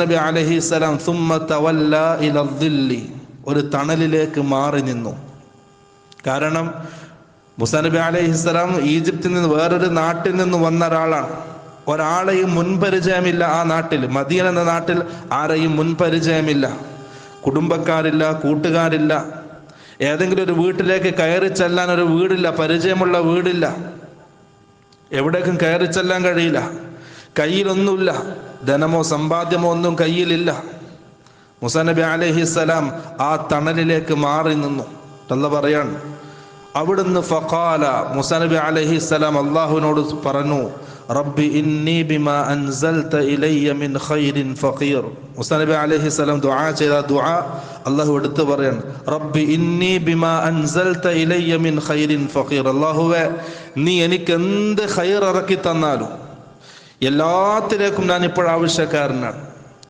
നബി അലൈഹിസ്സലാം സുമ്മ തവല്ല ഇല ദില്ലി, ഒരു തണലിലേക്ക് മാറി നിന്നു. കാരണം മൂസാ നബി അലൈഹിസ്സലാം ഈജിപ്തിൽ നിന്ന് വേറൊരു നാട്ടിൽ നിന്ന് വന്ന ഒരാളാണ്. ഒരാളെയും മുൻപരിചയമില്ല. ആ നാട്ടിൽ, മദീന എന്ന നാട്ടിൽ ആരെയും മുൻപരിചയമില്ല. കുടുംബക്കാരില്ല, കൂട്ടുകാരില്ല. ഏതെങ്കിലും ഒരു വീട്ടിലേക്ക് കയറി ചെല്ലാൻ ഒരു വീടില്ല, പരിചയമുള്ള വീടില്ല. എവിടേക്കും കയറി ചെല്ലാൻ കഴിയില്ല. കയ്യിലൊന്നുമില്ല, ധനമോ സമ്പാദ്യമോ ഒന്നും കയ്യിലില്ല. മൂസാ നബി അലൈഹിസ്സലാം ആ തണലിലേക്ക് മാറി നിന്നു. അല്ലാഹു പറയാണ്, അവിടുന്ന് ഫഖാല, മൂസാ നബി അലൈഹിസ്സലാം അല്ലാഹുവിനോട് പറഞ്ഞു, റബ്ബി ഇന്നി ബിമാ അൻസൽത ഇലയ്യ മിൻ ഖൈരിൻ ഫഖീർ. മൂസാ നബി അലൈഹിസ്സലാം ദുആ ചെയ്ത ദുആ അല്ലാഹു എടുത്തു പറയാണ്, റബ്ബി ഇന്നി ബിമാ അൻസൽത ഇലയ്യ മിൻ ഖൈരിൻ ഫഖീർ. അല്ലാഹുവേ, നീ എനിക്ക് എന്ത് ഖൈർ ഇറക്കി തന്നാലും എല്ലാത്തിലേക്കും ഞാൻ ഇപ്പോൾ ആവശ്യക്കാരനാണ്.